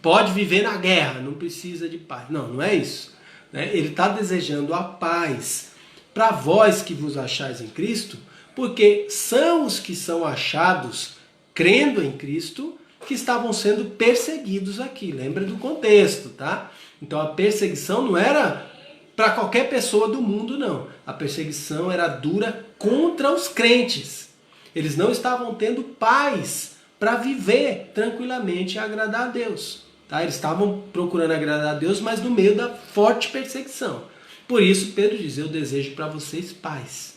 pode viver na guerra, não precisa de paz. Não, não é isso. Ele está desejando a paz para vós que vos achais em Cristo, porque são os que são achados crendo em Cristo que estavam sendo perseguidos aqui. Lembra do contexto, tá? Então a perseguição não era para qualquer pessoa do mundo, não. A perseguição era dura contra os crentes. Eles não estavam tendo paz para viver tranquilamente e agradar a Deus. Tá? Eles estavam procurando agradar a Deus, mas no meio da forte perseguição. Por isso, Pedro diz, eu desejo para vocês paz.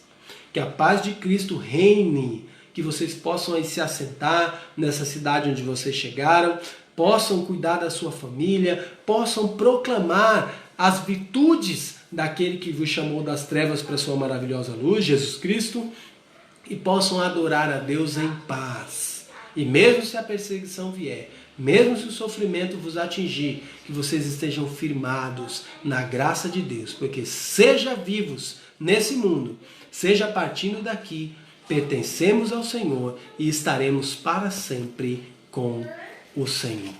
Que a paz de Cristo reine, que vocês possam aí se assentar nessa cidade onde vocês chegaram, possam cuidar da sua família, possam proclamar as virtudes daquele que vos chamou das trevas para a sua maravilhosa luz, Jesus Cristo, e possam adorar a Deus em paz. E mesmo se a perseguição vier, mesmo se o sofrimento vos atingir, que vocês estejam firmados na graça de Deus, porque seja vivos nesse mundo, seja partindo daqui, pertencemos ao Senhor e estaremos para sempre com o Senhor.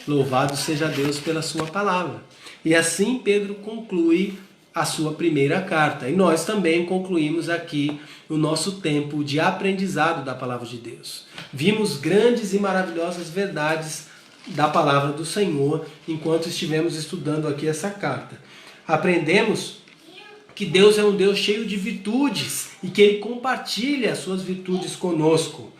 Louvado seja Deus pela sua palavra. E assim Pedro conclui a sua primeira carta. E nós também concluímos aqui o nosso tempo de aprendizado da palavra de Deus. Vimos grandes e maravilhosas verdades da palavra do Senhor enquanto estivemos estudando aqui essa carta. Aprendemos que Deus é um Deus cheio de virtudes e que Ele compartilha as suas virtudes conosco.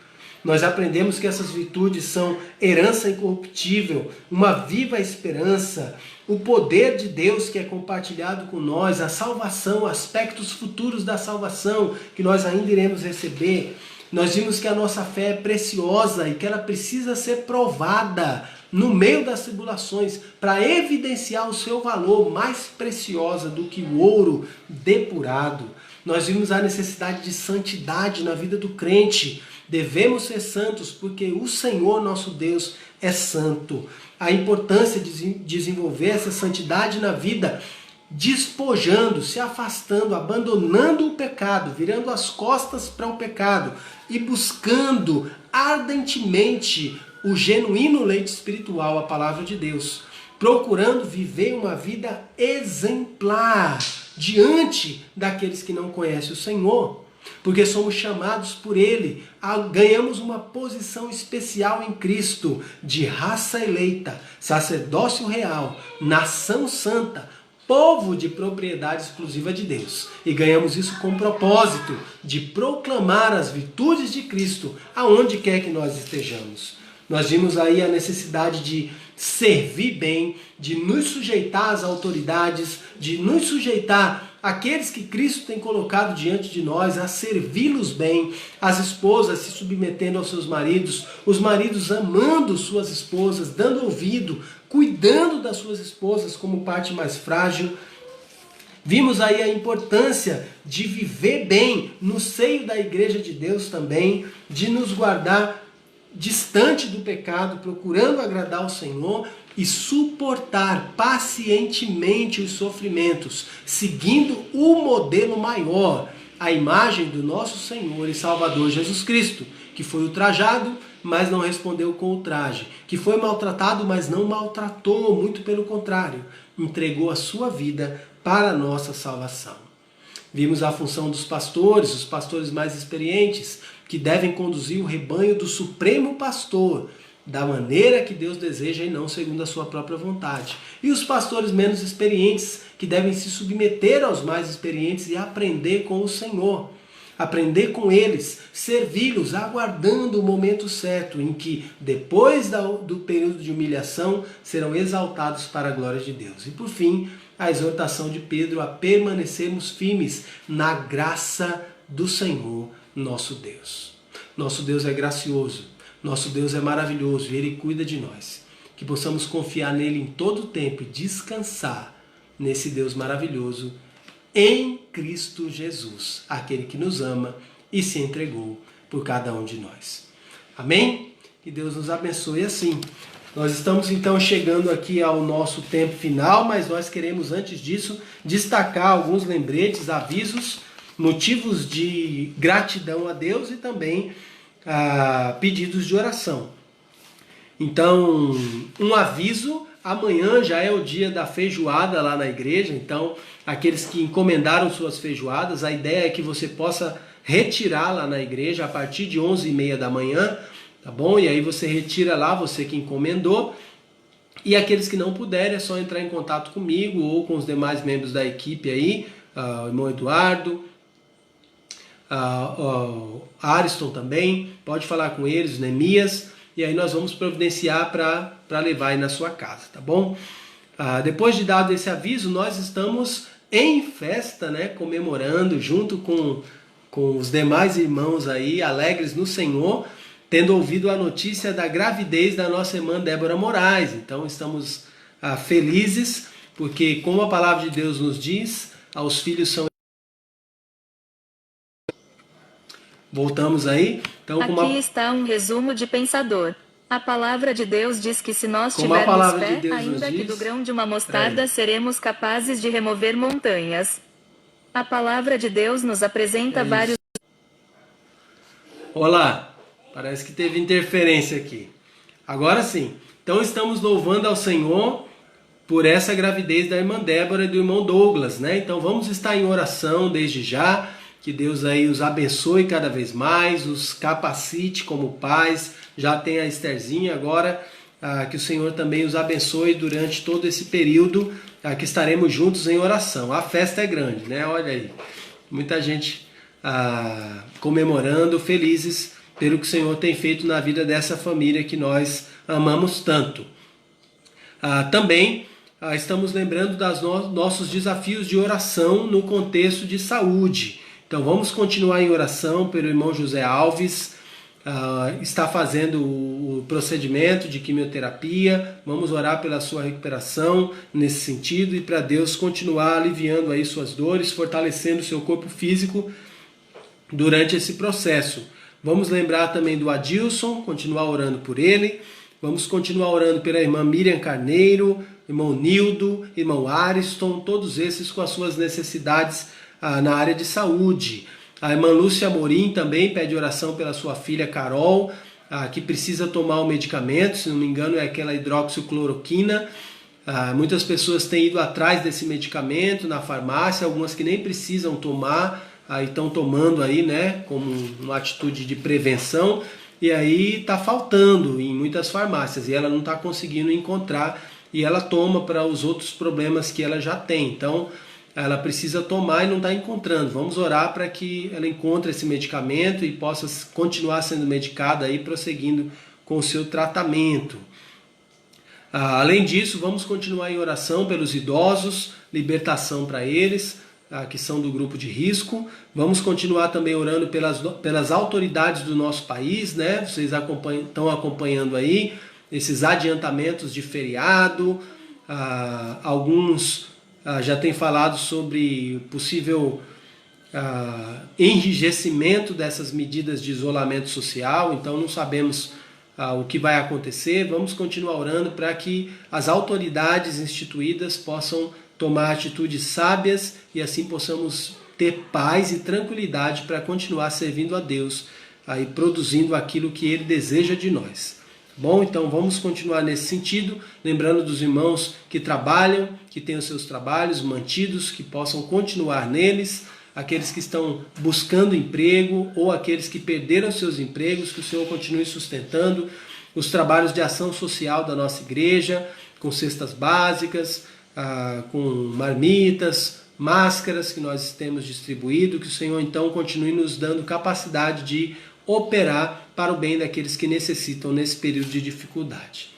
Nós aprendemos que essas virtudes são herança incorruptível, uma viva esperança, o poder de Deus que é compartilhado com nós, a salvação, aspectos futuros da salvação que nós ainda iremos receber. Nós vimos que a nossa fé é preciosa e que ela precisa ser provada no meio das tribulações para evidenciar o seu valor, mais preciosa do que o ouro depurado. Nós vimos a necessidade de santidade na vida do crente. Devemos ser santos porque o Senhor nosso Deus é santo. A importância de desenvolver essa santidade na vida, despojando, se afastando, abandonando o pecado, virando as costas para o pecado e buscando ardentemente o genuíno leite espiritual, a palavra de Deus, procurando viver uma vida exemplar diante daqueles que não conhecem o Senhor, porque somos chamados por Ele, ganhamos uma posição especial em Cristo, de raça eleita, sacerdócio real, nação santa, povo de propriedade exclusiva de Deus. E ganhamos isso com o propósito de proclamar as virtudes de Cristo aonde quer que nós estejamos. Nós vimos aí a necessidade de servir bem, de nos sujeitar às autoridades, de nos sujeitar àqueles que Cristo tem colocado diante de nós, a servi-los bem, as esposas se submetendo aos seus maridos, os maridos amando suas esposas, dando ouvido, cuidando das suas esposas como parte mais frágil. Vimos aí a importância de viver bem no seio da igreja de Deus também, de nos guardar distante do pecado, procurando agradar o Senhor, e suportar pacientemente os sofrimentos, seguindo o modelo maior, a imagem do nosso Senhor e Salvador Jesus Cristo, que foi ultrajado, mas não respondeu com ultraje, que foi maltratado, mas não maltratou, muito pelo contrário, entregou a sua vida para a nossa salvação. Vimos a função dos pastores, os pastores mais experientes, que devem conduzir o rebanho do Supremo Pastor, da maneira que Deus deseja e não segundo a sua própria vontade. E os pastores menos experientes, que devem se submeter aos mais experientes e aprender com o Senhor. Aprender com eles, servi-los, aguardando o momento certo em que, depois do período de humilhação, serão exaltados para a glória de Deus. E por fim, a exortação de Pedro a permanecermos firmes na graça do Senhor, nosso Deus. Nosso Deus é gracioso, nosso Deus é maravilhoso e Ele cuida de nós. Que possamos confiar nele em todo o tempo e descansar nesse Deus maravilhoso, em Cristo Jesus, aquele que nos ama e se entregou por cada um de nós. Amém? Que Deus nos abençoe assim. Nós estamos então chegando aqui ao nosso tempo final, mas nós queremos antes disso destacar alguns lembretes, avisos, motivos de gratidão a Deus e também pedidos de oração. Então, um aviso: amanhã já é o dia da feijoada lá na igreja, então aqueles que encomendaram suas feijoadas, a ideia é que você possa retirar lá na igreja a partir de 11h30 da manhã, tá bom? E aí você retira lá, você que encomendou, e aqueles que não puderem é só entrar em contato comigo ou com os demais membros da equipe aí, o irmão Eduardo, Ariston também, pode falar com eles, Neemias, e aí nós vamos providenciar para levar aí na sua casa, tá bom? Depois de dado esse aviso, nós estamos em festa, né, comemorando junto com os demais irmãos aí, alegres no Senhor, tendo ouvido a notícia da gravidez da nossa irmã Débora Moraes. Então estamos felizes, porque como a palavra de Deus nos diz, aos filhos são... Voltamos aí? Então, aqui está um resumo de Pensador. A palavra de Deus diz que se nós tivermos fé, ainda que do grão de uma mostarda, seremos capazes de remover montanhas. A palavra de Deus nos apresenta vários... Olá, parece que teve interferência aqui. Agora sim. Então estamos louvando ao Senhor por essa gravidez da irmã Débora e do irmão Douglas, né? Então vamos estar em oração desde já, que Deus aí os abençoe cada vez mais, os capacite como pais. Já tem a Estherzinha agora, que o Senhor também os abençoe durante todo esse período que estaremos juntos em oração. A festa é grande, né? Olha aí, muita gente comemorando, felizes pelo que o Senhor tem feito na vida dessa família que nós amamos tanto. Também estamos lembrando dos nossos desafios de oração no contexto de saúde. Então vamos continuar em oração pelo irmão José Alves, está fazendo o procedimento de quimioterapia. Vamos orar pela sua recuperação nesse sentido e para Deus continuar aliviando aí suas dores, fortalecendo o seu corpo físico durante esse processo. Vamos lembrar também do Adilson, continuar orando por ele. Vamos continuar orando pela irmã Miriam Carneiro, irmão Nildo, irmão Ariston, todos esses com as suas necessidades na área de saúde. A irmã Lúcia Amorim também pede oração pela sua filha Carol, que precisa tomar o medicamento, se não me engano é aquela hidroxicloroquina. Muitas pessoas têm ido atrás desse medicamento na farmácia, algumas que nem precisam tomar, estão tomando aí, né, como uma atitude de prevenção, e aí está faltando em muitas farmácias, e ela não está conseguindo encontrar, e ela toma para os outros problemas que ela já tem. Então, ela precisa tomar e não está encontrando. Vamos orar para que ela encontre esse medicamento e possa continuar sendo medicada aí, prosseguindo com o seu tratamento. Além disso, vamos continuar em oração pelos idosos, libertação para eles, que são do grupo de risco. Vamos continuar também orando pelas autoridades do nosso país, né? Vocês estão acompanhando aí esses adiantamentos de feriado, alguns já têm falado sobre possível enrijecimento dessas medidas de isolamento social, então não sabemos o que vai acontecer. Vamos continuar orando para que as autoridades instituídas possam tomar atitudes sábias e assim possamos ter paz e tranquilidade para continuar servindo a Deus e produzindo aquilo que Ele deseja de nós. Bom, então vamos continuar nesse sentido, lembrando dos irmãos que trabalham, que têm os seus trabalhos mantidos, que possam continuar neles, aqueles que estão buscando emprego ou aqueles que perderam seus empregos, que o Senhor continue sustentando os trabalhos de ação social da nossa igreja, com cestas básicas, com marmitas, máscaras que nós temos distribuído, que o Senhor então continue nos dando capacidade de operar para o bem daqueles que necessitam nesse período de dificuldade.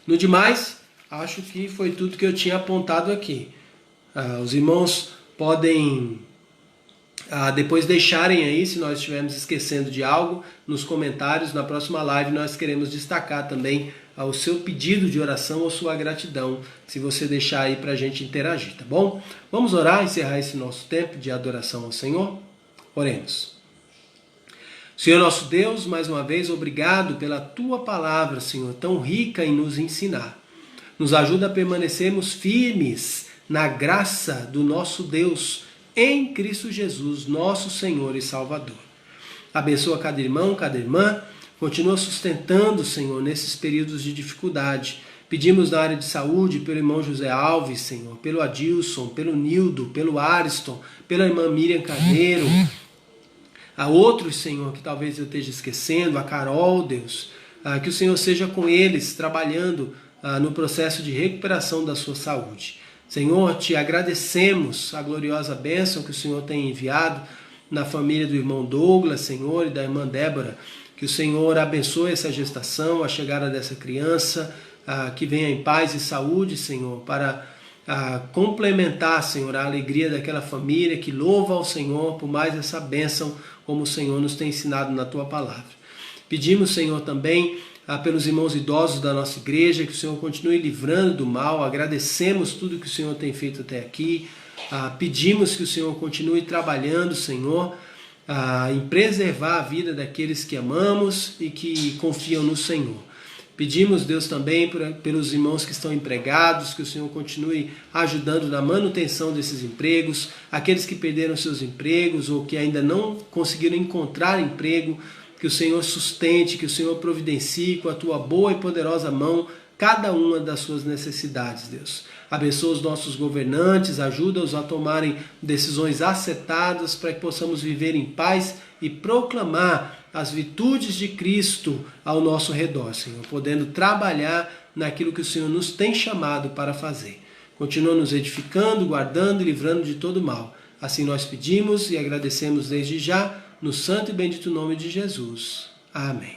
No demais, acho que foi tudo que eu tinha apontado aqui. Os irmãos podem depois deixarem aí, se nós estivermos esquecendo de algo, nos comentários. Na próxima live nós queremos destacar também o seu pedido de oração ou sua gratidão, se você deixar aí para a gente interagir, tá bom? Vamos orar, encerrar esse nosso tempo de adoração ao Senhor? Oremos. Senhor nosso Deus, mais uma vez, obrigado pela Tua palavra, Senhor, tão rica em nos ensinar. Nos ajuda a permanecermos firmes na graça do nosso Deus, em Cristo Jesus, nosso Senhor e Salvador. Abençoa cada irmão, cada irmã, continua sustentando, Senhor, nesses períodos de dificuldade. Pedimos na área de saúde pelo irmão José Alves, Senhor, pelo Adilson, pelo Nildo, pelo Ariston, pela irmã Miriam Carneiro, a outros, Senhor, que talvez eu esteja esquecendo, a Carol, Deus, que o Senhor seja com eles, trabalhando no processo de recuperação da sua saúde. Senhor, te agradecemos a gloriosa bênção que o Senhor tem enviado na família do irmão Douglas, Senhor, e da irmã Débora. Que o Senhor abençoe essa gestação, a chegada dessa criança, que venha em paz e saúde, Senhor, para complementar, Senhor, a alegria daquela família que louva ao Senhor por mais essa bênção, como o Senhor nos tem ensinado na Tua palavra. Pedimos, Senhor, também pelos irmãos idosos da nossa igreja, que o Senhor continue livrando do mal. Agradecemos tudo que o Senhor tem feito até aqui. Pedimos que o Senhor continue trabalhando, Senhor, em preservar a vida daqueles que amamos e que confiam no Senhor. Pedimos, Deus, também pelos irmãos que estão empregados, que o Senhor continue ajudando na manutenção desses empregos, aqueles que perderam seus empregos ou que ainda não conseguiram encontrar emprego, que o Senhor sustente, que o Senhor providencie com a Tua boa e poderosa mão cada uma das suas necessidades, Deus. Abençoa os nossos governantes, ajuda-os a tomarem decisões acertadas para que possamos viver em paz e proclamar as virtudes de Cristo ao nosso redor, Senhor, podendo trabalhar naquilo que o Senhor nos tem chamado para fazer. Continua nos edificando, guardando e livrando de todo mal. Assim nós pedimos e agradecemos desde já, no santo e bendito nome de Jesus. Amém.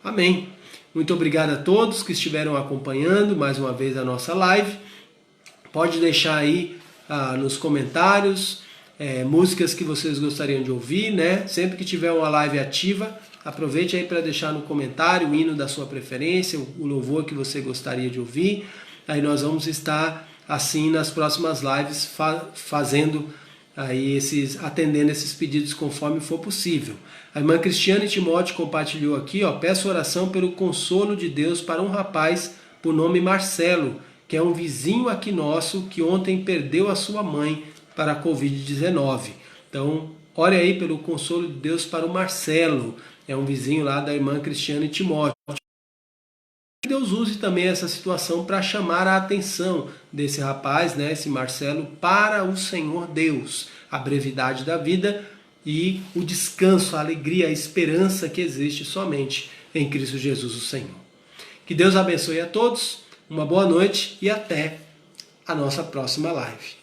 Amém. Muito obrigado a todos que estiveram acompanhando mais uma vez a nossa live. Pode deixar aí nos comentários músicas que vocês gostariam de ouvir, né? Sempre que tiver uma live ativa, aproveite aí para deixar no comentário o hino da sua preferência, o louvor que você gostaria de ouvir. Aí nós vamos estar assim nas próximas lives fazendo aí atendendo esses pedidos conforme for possível. A irmã Cristiane Timóteo compartilhou aqui, peço oração pelo consolo de Deus para um rapaz por nome Marcelo, que é um vizinho aqui nosso que ontem perdeu a sua mãe para a Covid-19. Então, ore aí pelo consolo de Deus para o Marcelo, é um vizinho lá da irmã Cristiane Timóteo. Que Deus use também essa situação para chamar a atenção desse rapaz, né, esse Marcelo, para o Senhor Deus, a brevidade da vida e o descanso, a alegria, a esperança que existe somente em Cristo Jesus, o Senhor. Que Deus abençoe a todos, uma boa noite e até a nossa próxima live.